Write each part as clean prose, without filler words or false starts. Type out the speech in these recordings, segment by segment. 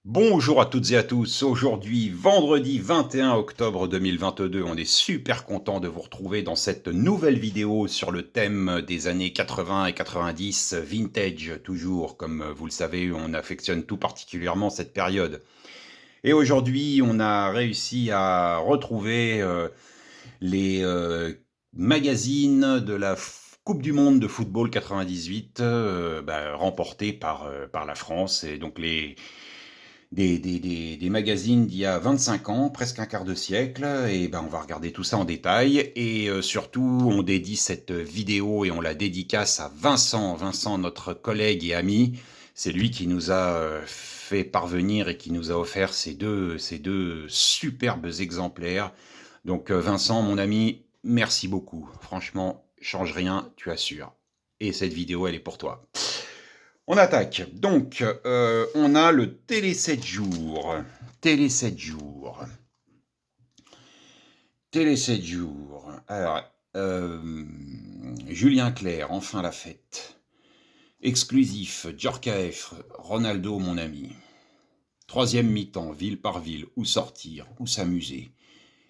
Bonjour à toutes et à tous. Aujourd'hui, vendredi 21 octobre 2022, on est super content de vous retrouver dans cette nouvelle vidéo sur le thème des années 80 et 90, vintage toujours. Comme vous le savez, on affectionne tout particulièrement cette période. Et aujourd'hui, on a réussi à retrouver les magazines de la Coupe du Monde de football 98 remportés par la France. Et donc des magazines d'il y a 25 ans, presque un quart de siècle, et ben on va regarder tout ça en détail, et surtout on dédie cette vidéo et on la dédicace à Vincent, notre collègue et ami. C'est lui qui nous a fait parvenir et qui nous a offert ces deux superbes exemplaires. Donc Vincent, mon ami, merci beaucoup. Franchement, change rien, tu assures. Et cette vidéo, elle est pour toi. On attaque. Donc, on a le Télé 7 jours. Télé 7 jours. Télé 7 jours. Alors, Julien Clerc, enfin la fête. Exclusif, Djorkaeff, Ronaldo, mon ami. Troisième mi-temps, ville par ville, où sortir, où s'amuser.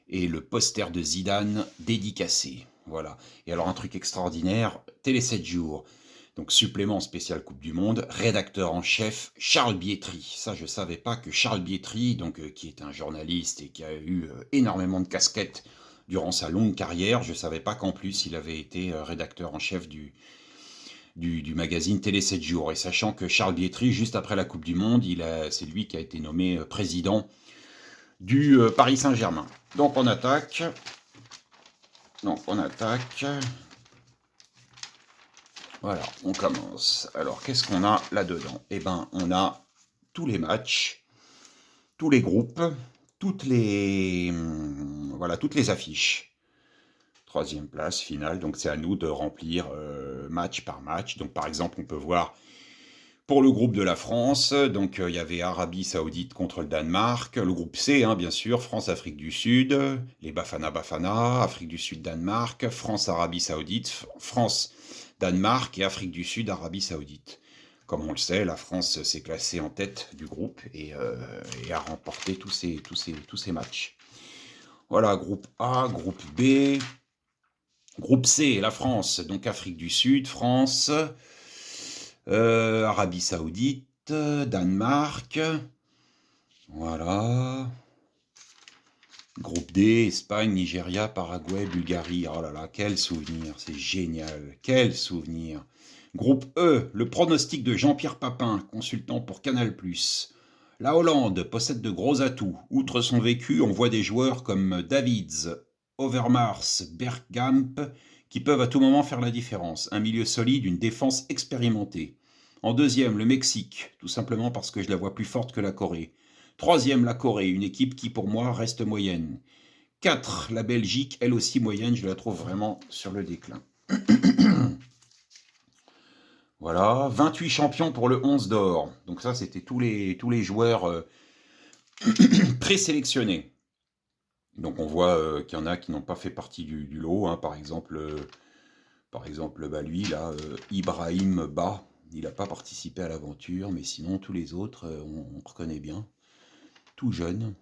Et le poster de Zidane dédicacé. Voilà. Et alors, un truc extraordinaire, Télé 7 jours. Donc, supplément spécial Coupe du Monde, rédacteur en chef, Charles Bietri. Ça, je ne savais pas que Charles Bietri, qui est un journaliste et qui a eu énormément de casquettes durant sa longue carrière, je ne savais pas qu'en plus, il avait été rédacteur en chef du magazine Télé 7 jours. Et sachant que Charles Bietri, juste après la Coupe du Monde, c'est lui qui a été nommé président du Paris Saint-Germain. Donc, on attaque. Voilà, on commence. Alors, qu'est-ce qu'on a là-dedans? Eh ben, on a tous les matchs, tous les groupes, toutes les affiches. Troisième place, finale, donc c'est à nous de remplir match par match. Donc, par exemple, on peut voir pour le groupe de la France, donc il y avait Arabie Saoudite contre le Danemark, le groupe C, hein, bien sûr, France-Afrique du Sud, les Bafana, Afrique du Sud, Danemark, France-Arabie Saoudite, France-Danemark et Afrique du Sud, Arabie Saoudite. Comme on le sait, la France s'est classée en tête du groupe et a remporté tous ces matchs. Voilà, groupe A, groupe B, groupe C, la France, donc Afrique du Sud, France, Arabie Saoudite, Danemark, voilà. Groupe D, Espagne, Nigeria, Paraguay, Bulgarie. Oh là là, quel souvenir, c'est génial, quel souvenir. Groupe E, le pronostic de Jean-Pierre Papin, consultant pour Canal+. La Hollande possède de gros atouts. Outre son vécu, on voit des joueurs comme Davids, Overmars, Bergkamp, qui peuvent à tout moment faire la différence. Un milieu solide, une défense expérimentée. En deuxième, le Mexique, tout simplement parce que je la vois plus forte que la Corée. Troisième, la Corée, une équipe qui pour moi reste moyenne. 4, la Belgique, elle aussi moyenne, je la trouve vraiment sur le déclin. Voilà, 28 champions pour le 11 d'or. Donc ça, c'était tous les joueurs présélectionnés. Donc on voit qu'il y en a qui n'ont pas fait partie du lot, hein. Par exemple, lui, là, Ibrahim Ba, il n'a pas participé à l'aventure, mais sinon tous les autres, on reconnaît bien. Tout jeune.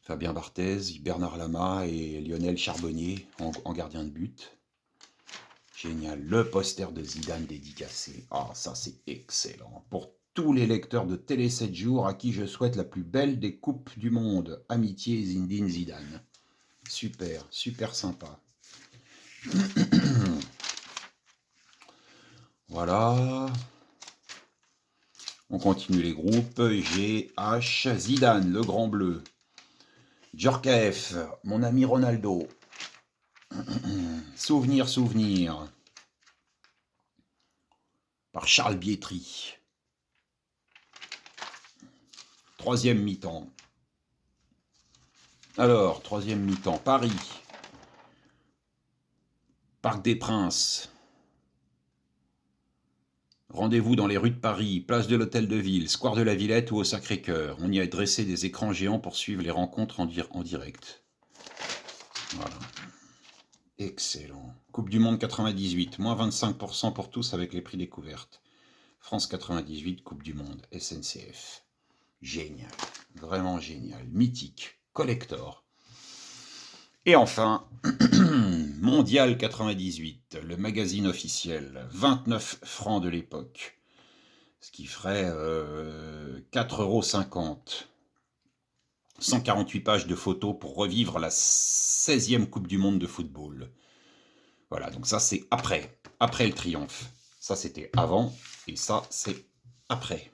Fabien Barthez, Bernard Lama et Lionel Charbonnier en gardien de but. Génial. Le poster de Zidane dédicacé. Ah, ça c'est excellent. Pour tous les lecteurs de Télé 7 jours à qui je souhaite la plus belle des coupes du monde. Amitié Zinedine Zidane. Super, super sympa. Voilà. On continue les groupes. G, H, Zidane, le grand bleu. Djorkaeff, mon ami Ronaldo. Souvenir. Par Charles Bietri. Troisième mi-temps. Alors, troisième mi-temps, Paris. Parc des Princes. Rendez-vous dans les rues de Paris, place de l'Hôtel de Ville, square de la Villette ou au Sacré-Cœur. On y a dressé des écrans géants pour suivre les rencontres en direct. Voilà. Excellent. Coupe du Monde 98, moins 25% pour tous avec les prix découvertes. France 98, Coupe du Monde, SNCF. Génial, vraiment génial, mythique, collector. Et enfin, Mondial 98, le magazine officiel, 29 francs de l'époque, ce qui ferait 4,50 €. 148 pages de photos pour revivre la 16e Coupe du Monde de football. Voilà, donc ça c'est après le triomphe. Ça c'était avant, et ça c'est après.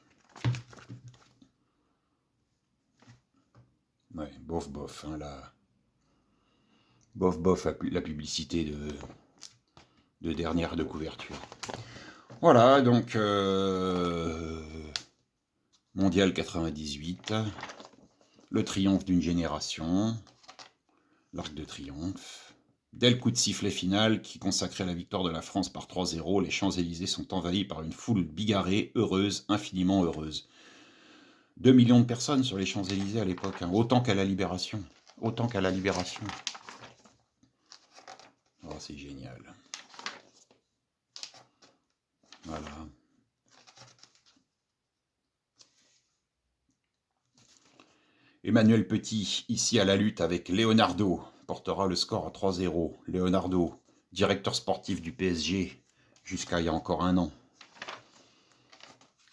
Ouais, bof, hein, bof, la publicité de dernière de couverture. Voilà, donc Mondial 98, le triomphe d'une génération, l'Arc de Triomphe. Dès le coup de sifflet final qui consacrait la victoire de la France par 3-0, les Champs-Élysées sont envahis par une foule bigarrée, heureuse, infiniment heureuse. 2 millions de personnes sur les Champs-Élysées à l'époque, hein, autant qu'à la Libération. Autant qu'à la Libération. Oh, c'est génial. Voilà. Emmanuel Petit, ici à la lutte avec Leonardo, portera le score à 3-0. Leonardo, directeur sportif du PSG jusqu'à il y a encore un an.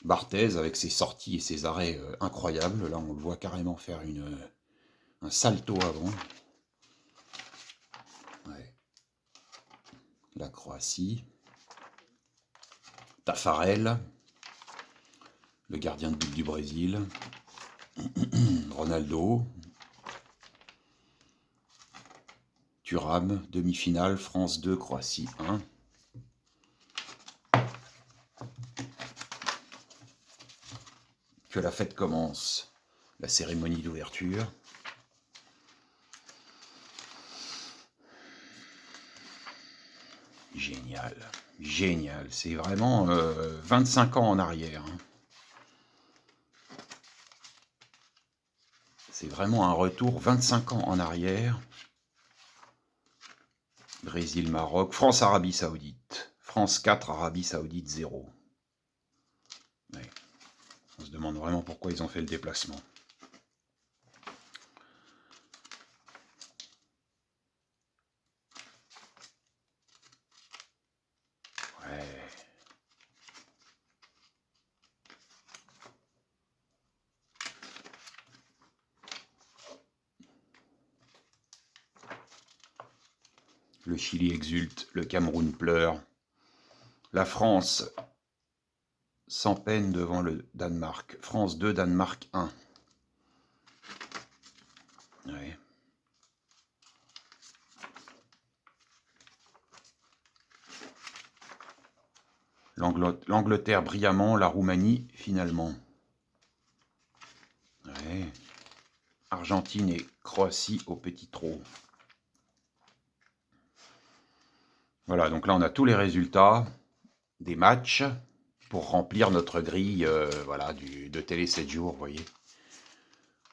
Barthez, avec ses sorties et ses arrêts incroyables. Là, on le voit carrément faire un salto avant. Ouais. La Croatie. Taffarel, le gardien de but du Brésil. Ronaldo. Thuram, demi-finale, France 2, Croatie 1. Que la fête commence. La cérémonie d'ouverture. Génial, génial. C'est vraiment 25 ans en arrière. Hein. C'est vraiment un retour 25 ans en arrière. Brésil, Maroc, France, Arabie Saoudite. France 4, Arabie Saoudite 0. Ouais. On se demande vraiment pourquoi ils ont fait le déplacement. Ouais. Le Chili exulte, le Cameroun pleure. La France sans peine devant le Danemark. France 2, Danemark 1. Ouais. L'Angleterre brillamment, la Roumanie finalement. Ouais. Argentine et Croatie au petit trot. Voilà, donc là on a tous les résultats des matchs pour remplir notre grille voilà, de Télé 7 jours, vous voyez.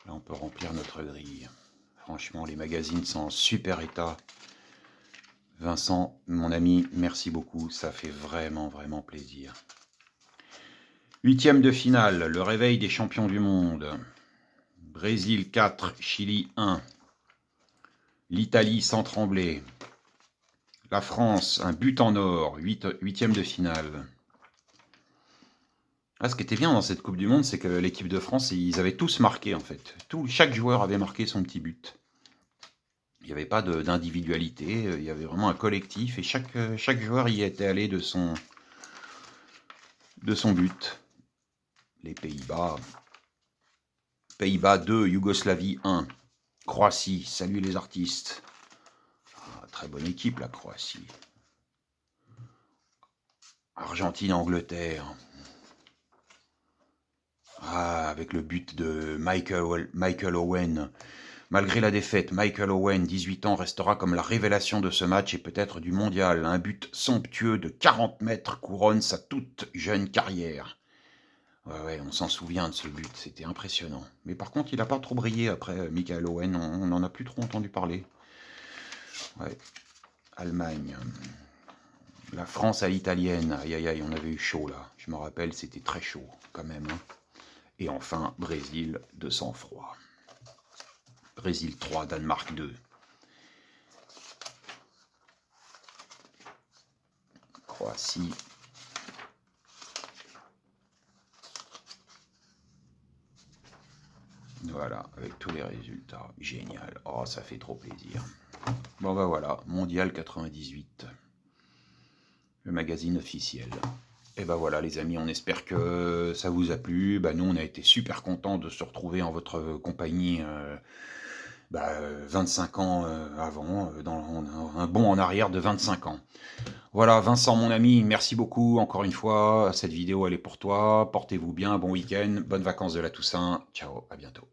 Là on peut remplir notre grille. Franchement, les magazines sont en super état. Vincent, mon ami, merci beaucoup, ça fait vraiment, vraiment plaisir. 8e de finale, le réveil des champions du monde. Brésil 4, Chili 1. L'Italie sans trembler. La France, un but en or, 8e de finale. Ah, ce qui était bien dans cette Coupe du Monde, c'est que l'équipe de France, ils avaient tous marqué en fait. Chaque joueur avait marqué son petit but. Il n'y avait pas d'individualité, il y avait vraiment un collectif et chaque joueur y était allé de son but. Les Pays-Bas. Pays-Bas 2, Yougoslavie 1. Croatie, salut les artistes. Ah, très bonne équipe la Croatie. Argentine, Angleterre. Ah, avec le but de Michael Owen. Malgré la défaite, Michael Owen, 18 ans, restera comme la révélation de ce match et peut-être du mondial. Un but somptueux de 40 mètres couronne sa toute jeune carrière. Ouais, on s'en souvient de ce but, c'était impressionnant. Mais par contre, il n'a pas trop brillé après Michael Owen, on n'en a plus trop entendu parler. Ouais. Allemagne. La France à l'italienne, aïe aïe aïe, on avait eu chaud là. Je me rappelle, c'était très chaud quand même. Hein. Et enfin, Brésil de sang-froid. Brésil 3, Danemark 2. Croatie. Voilà, avec tous les résultats. Génial. Oh, ça fait trop plaisir. Bon, bah voilà, Mondial 98. Le magazine officiel. Et ben voilà les amis, on espère que ça vous a plu. Nous on a été super contents de se retrouver en votre compagnie 25 ans avant, dans un bond en arrière de 25 ans. Voilà Vincent mon ami, merci beaucoup encore une fois. Cette vidéo elle est pour toi. Portez-vous bien, bon week-end, bonnes vacances de la Toussaint. Ciao, à bientôt.